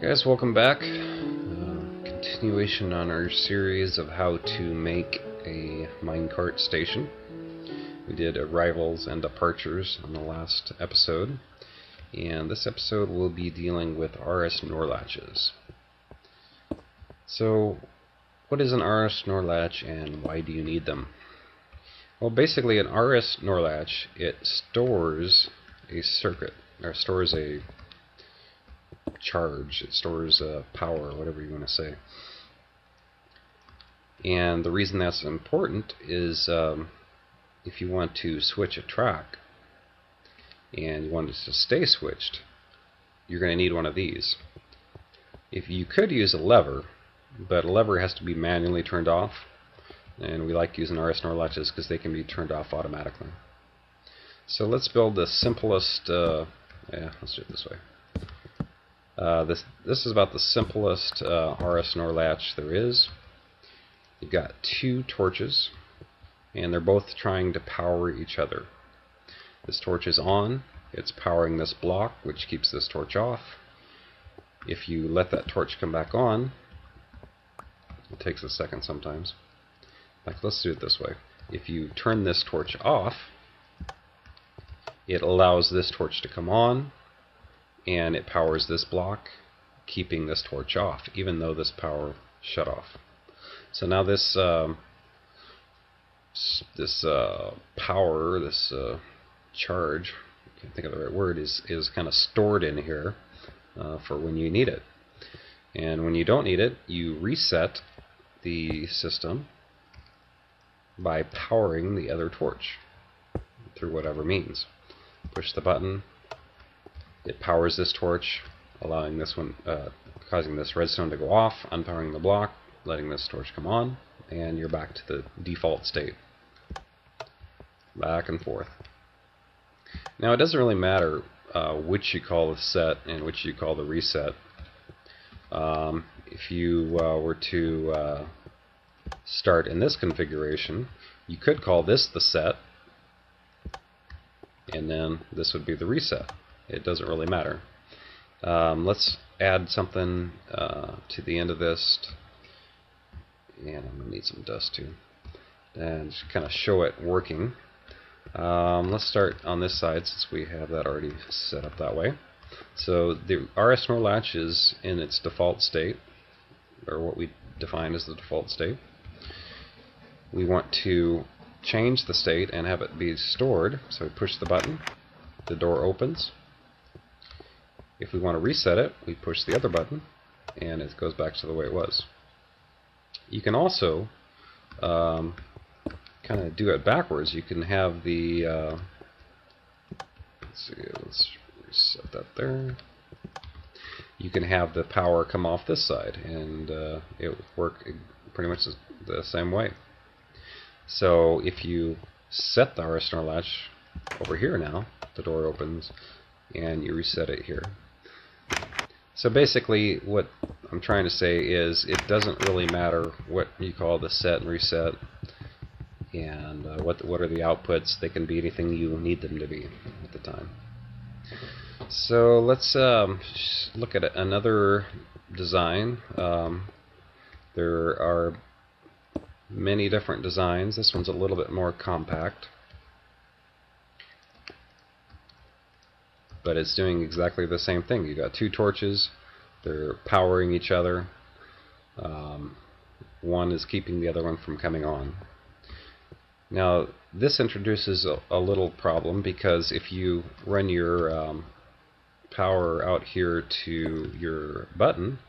Hey guys, welcome back. Continuation on our series of how to make a minecart station. We did arrivals and departures on the last episode, and this episode will be dealing with RS NOR latches. So, what is an RS NOR latch and why do you need them? Well, basically an RS NOR latch, it stores a circuit, or stores a charge, it stores power, whatever you want to say. And the reason that's important is if you want to switch a track and you want it to stay switched, you're going to need one of these. If you could use a lever, but a lever has to be manually turned off, and we like using RS NOR latches because they can be turned off automatically. So let's build the simplest, let's do it this way. This is about the simplest RS NOR latch there is. You've got two torches, and they're both trying to power each other. This torch is on, it's powering this block, which keeps this torch off. If you let that torch come back on, it takes a second sometimes. Like, let's do it this way. If you turn this torch off, it allows this torch to come on, and it powers this block, keeping this torch off, even though this power shut off. So now this power, this charge, I can't think of the right word, is kind of stored in here for when you need it. And when you don't need it, you reset the system by powering the other torch through whatever means. Push the button, it powers this torch, allowing this one, causing this redstone to go off, unpowering the block, letting this torch come on, and you're back to the default state. Back and forth. Now it doesn't really matter which you call the set and which you call the reset. If you were to start in this configuration, you could call this the set, and then this would be the reset. It doesn't really matter. Let's add something to the end of this, and I'm going to need some dust too, and just kind of show it working. Let's start on this side since we have that already set up that way. So the RS NOR latch is in its default state, or what we define as the default state. We want to change the state and have it be stored, so we push the button, the door opens. If we want to reset it, we push the other button, and it goes back to the way it was. You can also kind of do it backwards. You can have the let's reset that there. You can have the power come off this side, and it will work pretty much the same way. So if you set the RS NOR latch over here now, the door opens, and you reset it here. So basically what I'm trying to say is it doesn't really matter what you call the set and reset, and what are the outputs. They can be anything you need them to be at the time. So let's look at another design. There are many different designs. This one's a little bit more compact, but it's doing exactly the same thing. You've got two torches, they're powering each other. One is keeping the other one from coming on. Now this introduces a little problem, because if you run your power out here to your button,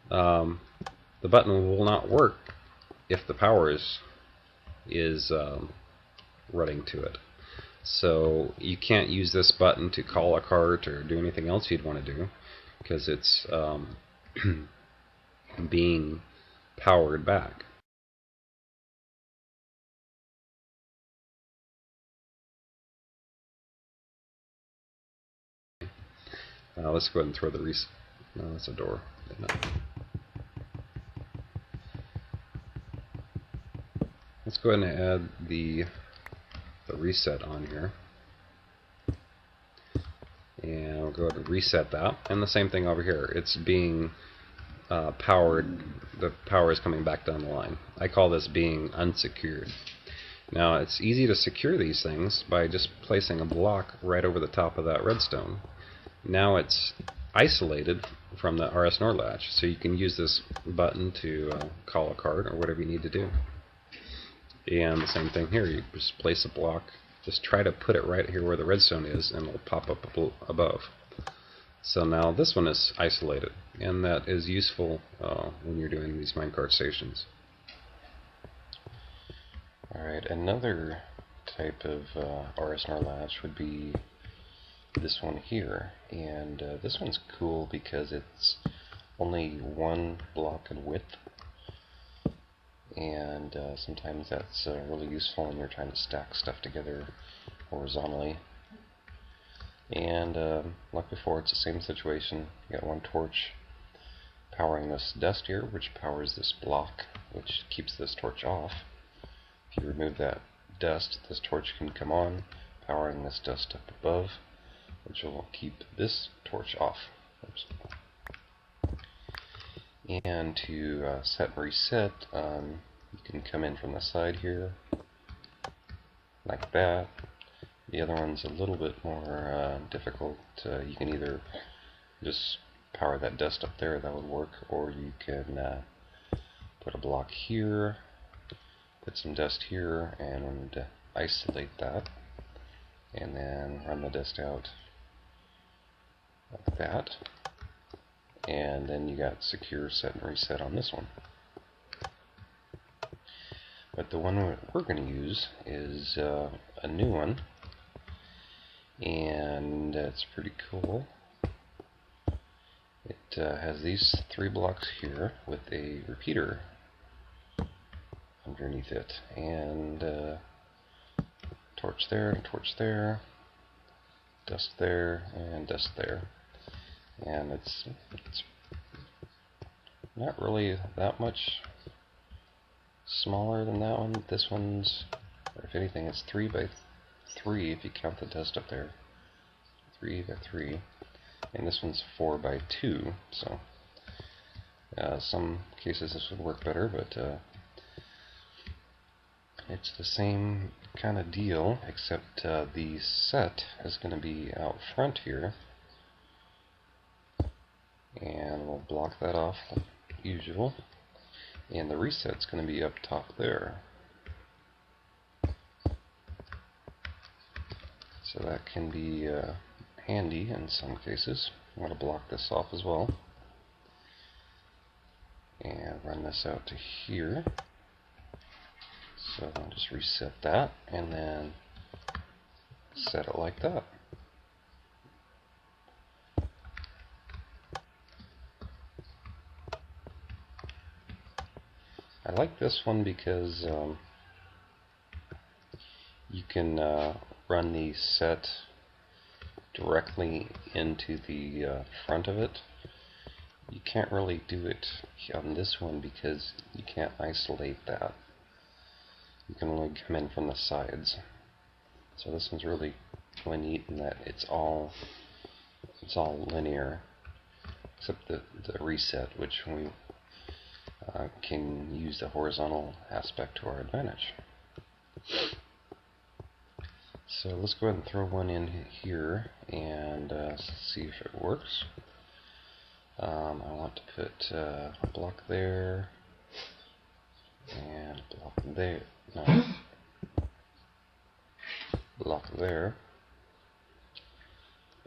the button will not work if the power is running to it. So you can't use this button to call a cart or do anything else you'd want to do, because it's being powered back. Let's go ahead and throw the reset. No, that's a door. Let's go ahead and add the reset on here. And we'll go ahead and reset that. And the same thing over here. It's being powered. The power is coming back down the line. I call this being unsecured. Now it's easy to secure these things by just placing a block right over the top of that redstone. Now it's isolated from the RS-NOR latch, so you can use this button to call a card or whatever you need to do. And the same thing here, you just place a block, just try to put it right here where the redstone is, and it'll pop up above. So now this one is isolated, and that is useful when you're doing these minecart stations. Alright, another type of RS-NOR latch would be this one here, and this one's cool because it's only one block in width, and sometimes that's really useful when you're trying to stack stuff together horizontally. And like before, it's the same situation. You got one torch powering this dust here, which powers this block, which keeps this torch off. If you remove that dust, this torch can come on, powering this dust up above, which will keep this torch off. Oops. And to set and reset, you can come in from the side here, like that. The other one's a little bit more difficult. You can either just power that dust up there, that would work, or you can put a block here, put some dust here, and isolate that, and then run the dust out like that. And then you got secure set and reset on this one. But the one we're going to use is a new one, and it's pretty cool. It has these 3 blocks here with a repeater underneath it, and torch there, dust there, and dust there. And it's not really that much smaller than that one. This one's, or if anything, it's 3 by 3 if you count the dust up there. 3 by 3. And this one's 4 by 2. So some cases this would work better, but it's the same kind of deal, except the set is going to be out front here. And we'll block that off like usual. And the reset's going to be up top there. So that can be handy in some cases. I'm going to block this off as well. And run this out to here. So I'll just reset that and then set it like that. I like this one because you can run the set directly into the front of it. You can't really do it on this one because you can't isolate that. You can only come in from the sides. So this one's really neat in that it's all linear, except the reset, which we can use the horizontal aspect to our advantage. So let's go ahead and throw one in here and see if it works. I want to put a block there and a block there. No, block there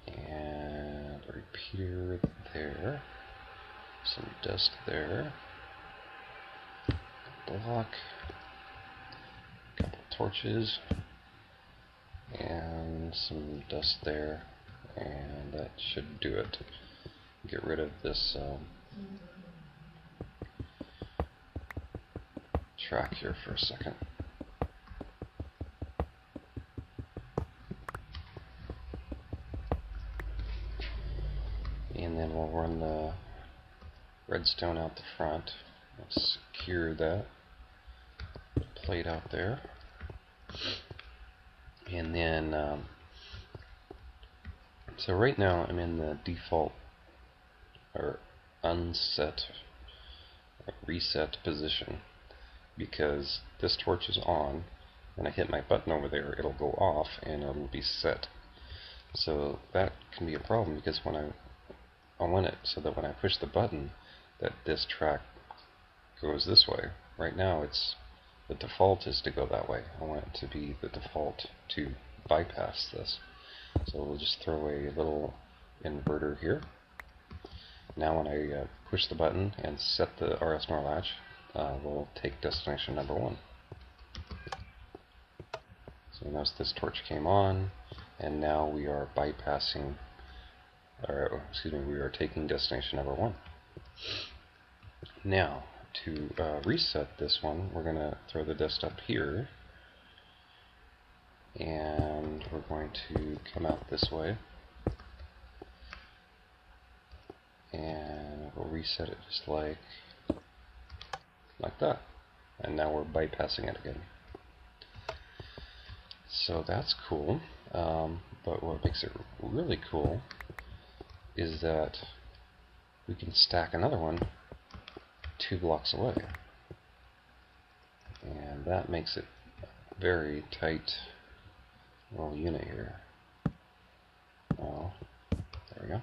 and a repeater there. Some dust there. Block. A couple torches. And some dust there, and that should do it. Get rid of this track here for a second. And then we'll run the redstone out the front. Let's secure that plate out there. And then So right now I'm in the default or unset reset position because this torch is on. When I hit my button over there, it'll go off and it'll be set. So that can be a problem because when I want it so that when I push the button that this track goes this way. Right now it's the default is to go that way. I want it to be the default to bypass this. So we'll just throw a little inverter here. Now when I push the button and set the RS NOR latch, we'll take destination number 1. So notice this torch came on, and now we are bypassing, or excuse me, we are taking destination number 1. Now, to reset this one, we're going to throw the dist up here, and we're going to come out this way, and we'll reset it just like that. And now we're bypassing it again. So that's cool, but what makes it really cool is that we can stack another one 2 blocks away. And that makes it a very tight little unit here. Oh, there we go.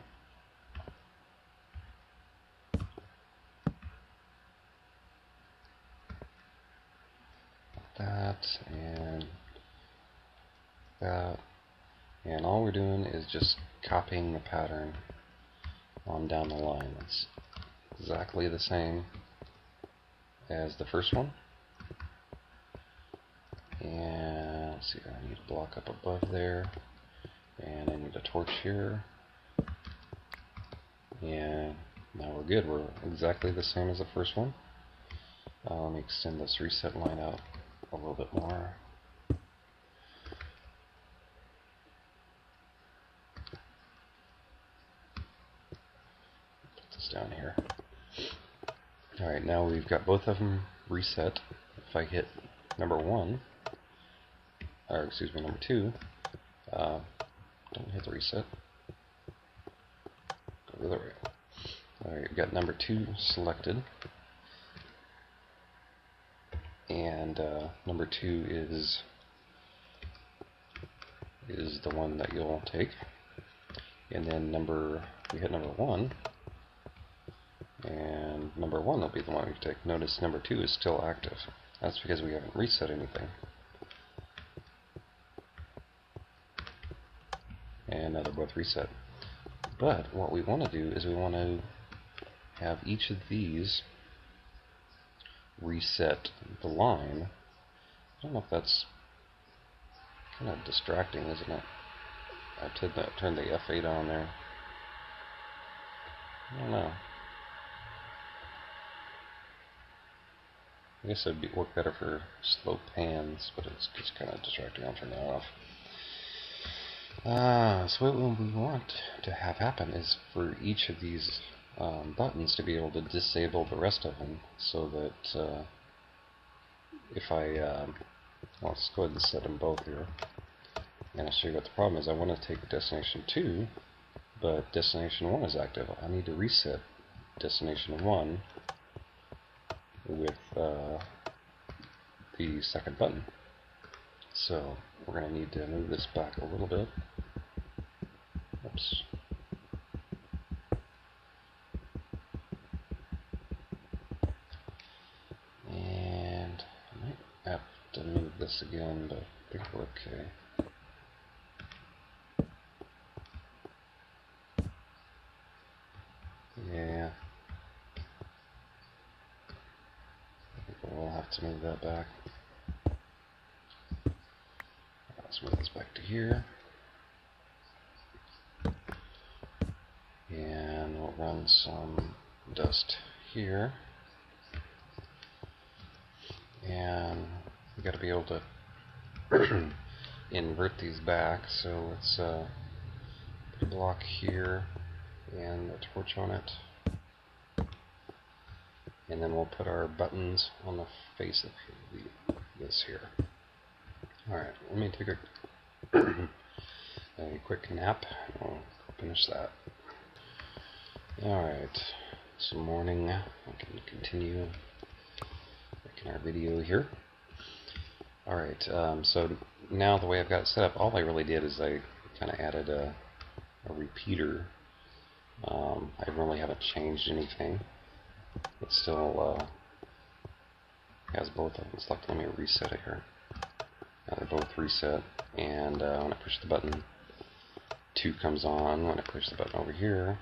That and that. And all we're doing is just copying the pattern on down the line. It's exactly the same as the first one. And let's see, I need a block up above there, and I need a torch here, and now we're good. We're exactly the same as the first one. Let me extend this reset line out a little bit more. Put this down here. Alright, now we've got both of them reset. If I hit number 1, or excuse me, number 2, don't hit the reset. Go the other way. Alright, we've got number 2 selected. And number 2 is the one that you'll take. And then we hit number 1, and number 1 will be the one we take. Notice number 2 is still active. That's because we haven't reset anything. And now they're both reset. But what we want to do is we want to have each of these reset the line. I don't know if that's kind of distracting, isn't it? I turned the F8 on there. I don't know. I guess it would work better for slow pans, but it's just kind of distracting. I'll turn that off. So what we want to have happen is for each of these buttons to be able to disable the rest of them, so that if I let's go ahead and set them both here, and I'll show you what the problem is. I want to take destination 2, but destination 1 is active. I need to reset destination 1 with the second button. So we're going to need to move this back a little bit. Oops. And I might have to move this again, but I think we're okay. Yeah. I think we'll have to move that back. Let's move this back to here. And we'll run some dust here. And we got to be able to invert these back, so let's put a block here and a torch on it, and then we'll put our buttons on the face of this here. Alright, let me take a quick nap. I'll finish that. Alright, this morning we can continue making our video here. Alright, so now the way I've got it set up, all I really did is I kind of added a repeater. I really haven't changed anything. It still has both of them selected. Let me reset it here. Now they're both reset, and when I push the button, 2 comes on. When I push the button over here,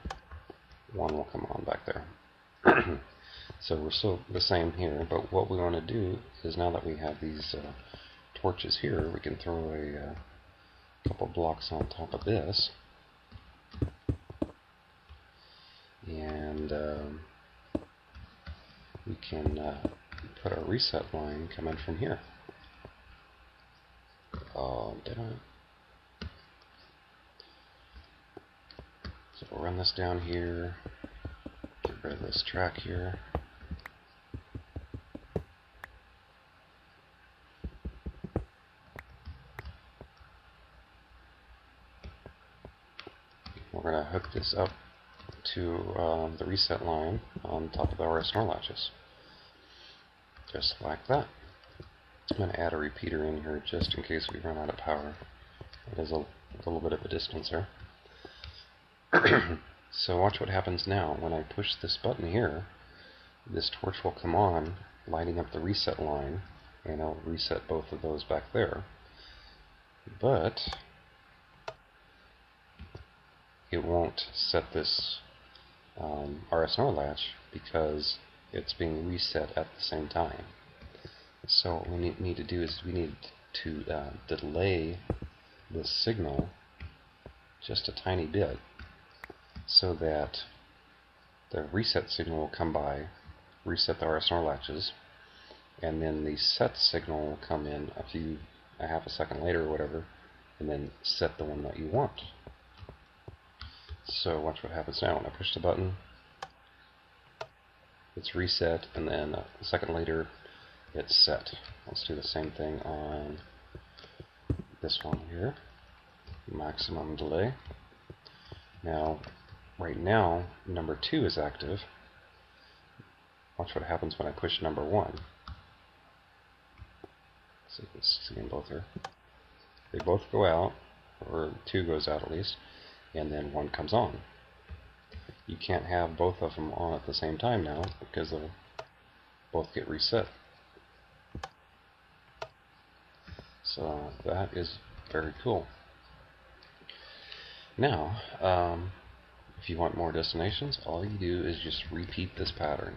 1 will come on back there. So we're still the same here, but what we want to do is, now that we have these torches here, we can throw a couple blocks on top of this, and we can put our reset line coming from here. Oh, did I? So we'll run this down here, get rid of this track here. We're going to hook this up to the reset line on top of the RS NOR latches. Just like that. I'm going to add a repeater in here just in case we run out of power. It is a little bit of a distance there. So watch what happens now. When I push this button here, this torch will come on, lighting up the reset line, and I'll reset both of those back there. But it won't set this RS NOR latch because it's being reset at the same time. So what we need to do is we need to delay this signal just a tiny bit, so that the reset signal will come by, reset the RS NOR latches, and then the set signal will come in a half a second later or whatever, and then set the one that you want. So watch what happens now. When I push the button, it's reset, and then a second later it's set. Let's do the same thing on this one here. Maximum delay. Now, right now, number 2 is active. Watch what happens when I push number 1. So you can see them both here. They both go out, or 2 goes out at least, and then 1 comes on. You can't have both of them on at the same time now because they'll both get reset. So that is very cool. Now, if you want more destinations, all you do is just repeat this pattern.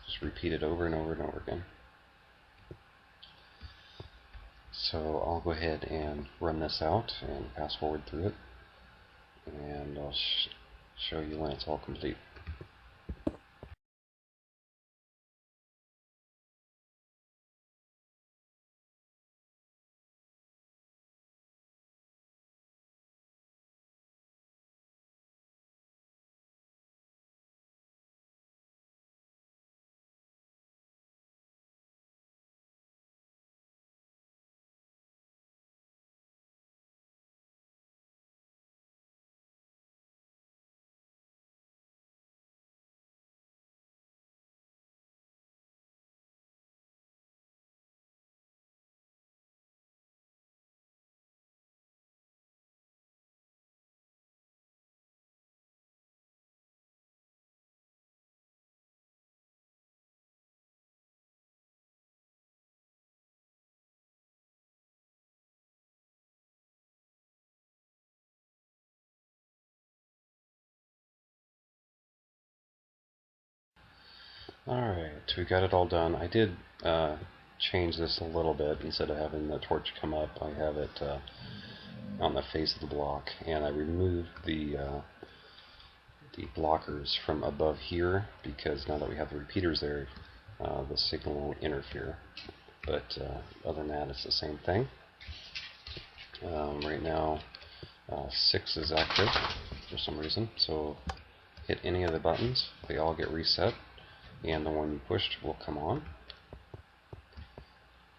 Just repeat it over and over and over again. So I'll go ahead and run this out and fast forward through it, and I'll show you when it's all complete. Alright, we got it all done. I did change this a little bit. Instead of having the torch come up, I have it on the face of the block, and I removed the blockers from above here, because now that we have the repeaters there, the signal won't interfere. But other than that, it's the same thing. Right now, 6 is active for some reason, so hit any of the buttons, they all get reset, and the one you pushed will come on.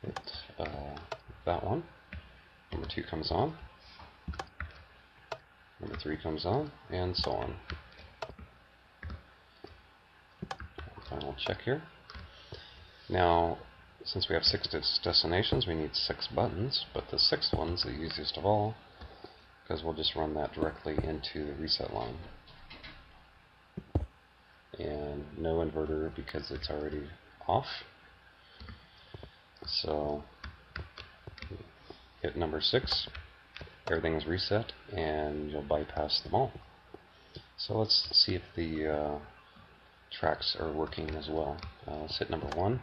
Hit that one, number 2 comes on. Number 3 comes on, and so on. Final check here. Now, since we have 6 destinations, we need 6 buttons, but the 6th one's the easiest of all, because we'll just run that directly into the reset line. And no inverter because it's already off. So hit number 6, everything is reset, and you'll bypass them all. So let's see if the tracks are working as well. Let's hit number 1.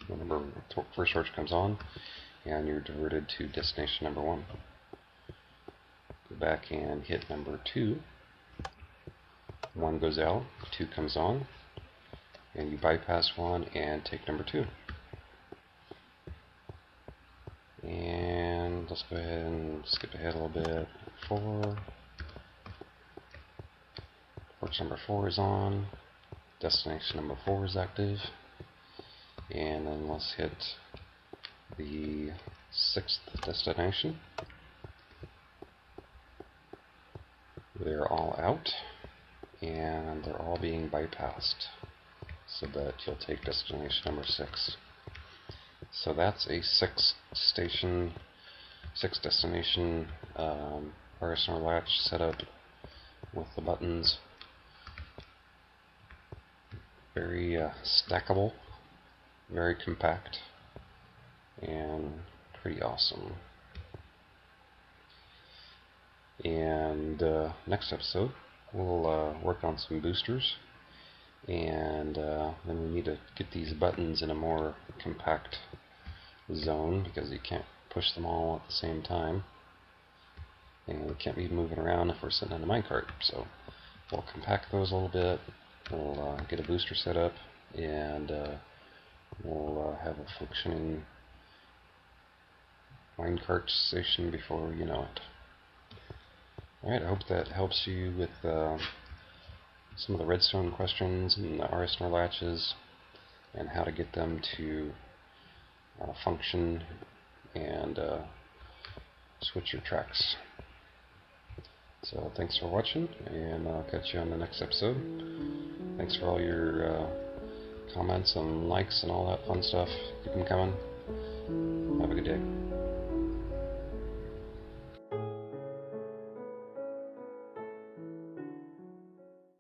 Remember, first torch comes on, and you're diverted to destination number 1. Go back and hit number 2. 1 goes out, 2 comes on, and you bypass 1 and take number 2. And let's go ahead and skip ahead a little bit. 4. Torch number 4 is on. Destination number 4 is active. And then let's hit the 6th destination. They're all out, and they're all being bypassed, so that you'll take destination number 6. So that's a 6 destination RSNR latch setup with the buttons. Very stackable, very compact, and pretty awesome. And next episode, we'll work on some boosters, and then we need to get these buttons in a more compact zone, because you can't push them all at the same time, and we can't be moving around if we're sitting in a minecart. So we'll compact those a little bit, we'll get a booster set up, and we'll have a functioning minecart station before you know it. Alright, I hope that helps you with some of the redstone questions and the RSNR latches, and how to get them to function and switch your tracks. So thanks for watching, and I'll catch you on the next episode. Thanks for all your comments and likes and all that fun stuff. Keep them coming. Have a good day.